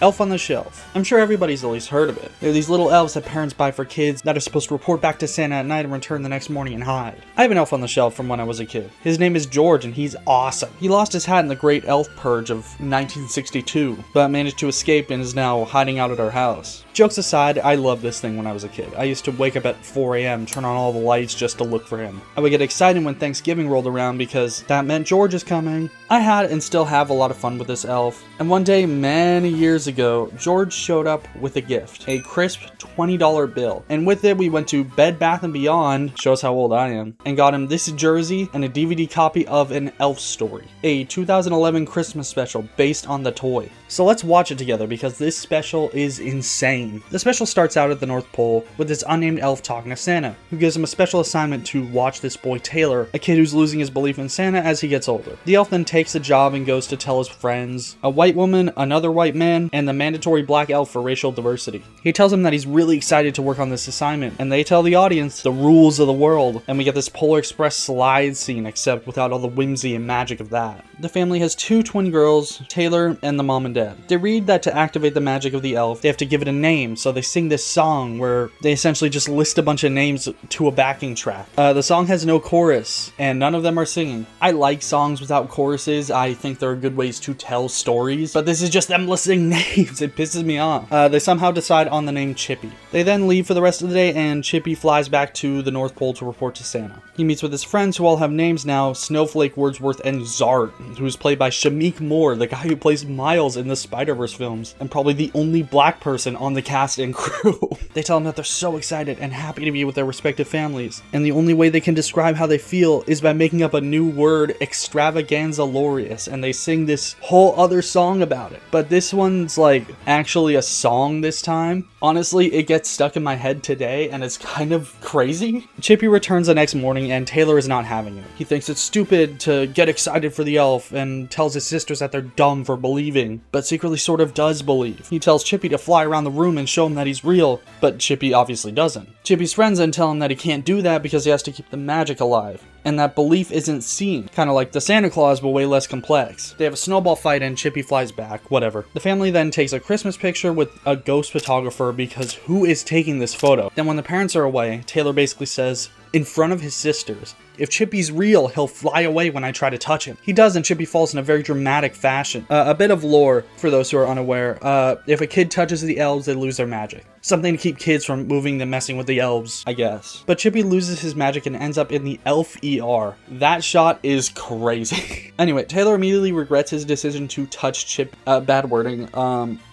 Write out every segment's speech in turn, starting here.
Elf on the Shelf. I'm sure everybody's at least heard of it. They're these little elves that parents buy for kids that are supposed to report back to Santa at night and return the next morning and hide. I have an elf on the shelf from when I was a kid. His name is George and he's awesome. He lost his hat in the Great Elf Purge of 1962, but managed to escape and is now hiding out at our house. Jokes aside, I loved this thing when I was a kid. I used to wake up at 4 a.m., turn on all the lights just to look for him. I would get excited when Thanksgiving rolled around because that meant George is coming. I had and still have a lot of fun with this elf, and one day many years ago, George showed up with a gift, a crisp $20 bill, and with it we went to Bed Bath & Beyond, shows how old I am, and got him this jersey and a DVD copy of An Elf Story, a 2011 Christmas special based on the toy. So let's watch it together because this special is insane. The special starts out at the North Pole with this unnamed elf talking to Santa, who gives him a special assignment to watch this boy Taylor, a kid who's losing his belief in Santa as he gets older. The elf then takes the job and goes to tell his friends, a white woman, another white man, and the mandatory black elf for racial diversity. He tells them that he's really excited to work on this assignment, and they tell the audience the rules of the world, and we get this Polar Express slide scene except without all the whimsy and magic of that. The family has two twin girls, Taylor and the mom and dad. They read that to activate the magic of the elf, they have to give it a name, so they sing this song where they essentially just list a bunch of names to a backing track. The song has no chorus, and none of them are singing. I like songs without choruses. I think there are good ways to tell stories, but this is just them listing names. It pisses me off. They somehow decide on the name Chippy. They then leave for the rest of the day, and Chippy flies back to the North Pole to report to Santa. He meets with his friends who all have names now, Snowflake, Wordsworth, and Zart, who's played by Shameik Moore, the guy who plays Miles in the Spider-Verse films, and probably the only black person on the cast and crew. They tell him that they're so excited and happy to be with their respective families, and the only way they can describe how they feel is by making up a new word, extravaganza-lorious, and they sing this whole other song about it. But this one's like actually a song this time. Honestly, it gets stuck in my head today, and it's kind of crazy. Chippy returns the next morning, and Taylor is not having it. He thinks it's stupid to get excited for the elf, and tells his sisters that they're dumb for believing, but secretly sort of does believe. He tells Chippy to fly around the room and show him that he's real, but Chippy obviously doesn't. Chippy's friends then tell him that he can't do that because he has to keep the magic alive, and that belief isn't seen, kind of like the Santa Claus but way less complex. They have a snowball fight and Chippy flies back, whatever. The family then takes a Christmas picture with a ghost photographer because who is taking this photo? Then when the parents are away, Taylor basically says, in front of his sisters, if Chippy's real, he'll fly away when I try to touch him. He does, and Chippy falls in a very dramatic fashion. A bit of lore, for those who are unaware. If a kid touches the elves, they lose their magic. Something to keep kids from moving and messing with the elves, I guess. But Chippy loses his magic and ends up in the elf ER. That shot is crazy. Anyway, Taylor immediately regrets his decision to touch Chip. Bad wording.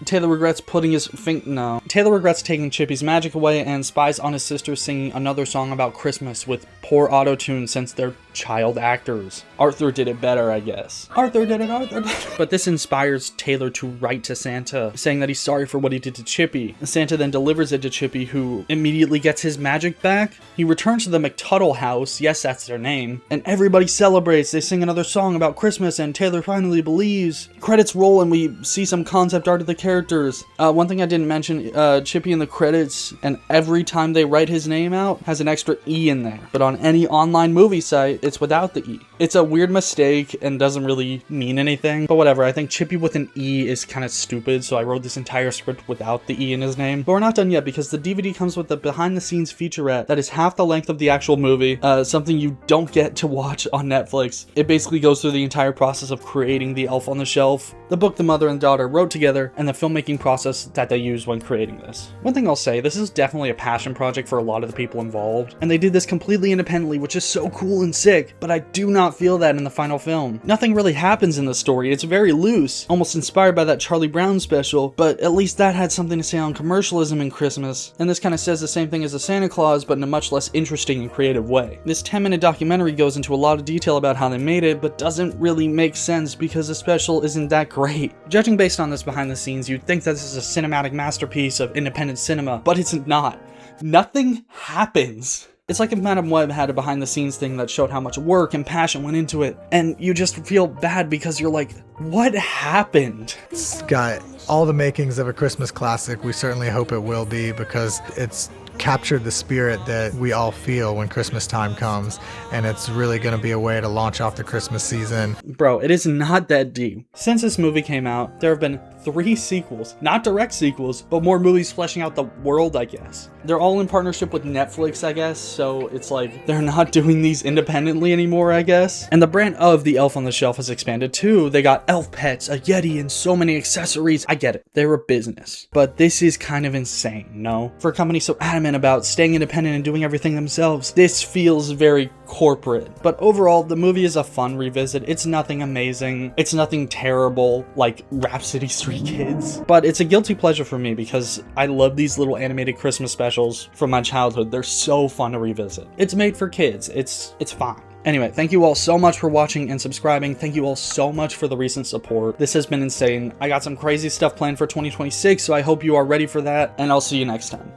Taylor regrets Taylor regrets taking Chippy's magic away and spies on his sisters singing another song about Christmas with poor auto-tune since they're child actors. Arthur did it better, I guess. Arthur did it. But this inspires Taylor to write to Santa, saying that he's sorry for what he did to Chippy. Santa then delivers it to Chippy, who immediately gets his magic back. He returns to the McTuttle house, yes, that's their name, and everybody celebrates. They sing another song about Christmas, and Taylor finally believes. Credits roll, and we see some concept art of the characters. One thing I didn't mention, Chippy in the credits, and every time they write his name out, has an extra E in there. But on any online movie site, it's without the E. It's a weird mistake and doesn't really mean anything, but whatever. I think Chippy with an E is kind of stupid, so I wrote this entire script without the E in his name. But we're not done yet because the DVD comes with a behind-the-scenes featurette that is half the length of the actual movie, something you don't get to watch on Netflix. It basically goes through the entire process of creating the Elf on the Shelf, the book the mother and daughter wrote together, and the filmmaking process that they used when creating this. One thing I'll say, this is definitely a passion project for a lot of the people involved, and they did this completely independently, which is so cool and sick, but I do not feel that in the final film. Nothing really happens in the story. It's very loose, almost inspired by that Charlie Brown special, but at least that had something to say on commercialism in Christmas, and this kind of says the same thing as a Santa Claus, but in a much less interesting and creative way. This 10-minute documentary goes into a lot of detail about how they made it, but doesn't really make sense because the special isn't that great. Judging based on this behind the scenes, you'd think that this is a cinematic masterpiece of independent cinema, but it's not. Nothing happens. It's like if Madame Web had a behind-the-scenes thing that showed how much work and passion went into it, and you just feel bad because you're like, what happened? It's got all the makings of a Christmas classic. We certainly hope it will be because it's captured the spirit that we all feel when Christmas time comes, and it's really going to be a way to launch off the Christmas season. Bro, it is not that deep. Since this movie came out, there have been 3 sequels. Not direct sequels, but more movies fleshing out the world, I guess. They're all in partnership with Netflix, I guess, so it's like they're not doing these independently anymore, I guess. And the brand of the Elf on the Shelf has expanded too. They got elf pets, a Yeti, and so many accessories. I get it. They're a business. But this is kind of insane, no? For a company so adamant about staying independent and doing everything themselves, this feels very corporate. But overall, the movie is a fun revisit. It's nothing amazing. It's nothing terrible like Rapsittie Street Kids. But it's a guilty pleasure for me because I love these little animated Christmas specials from my childhood. They're so fun to revisit. It's made for kids. It's fine. Anyway, thank you all so much for watching and subscribing. Thank you all so much for the recent support. This has been insane. I got some crazy stuff planned for 2026, so I hope you are ready for that, and I'll see you next time.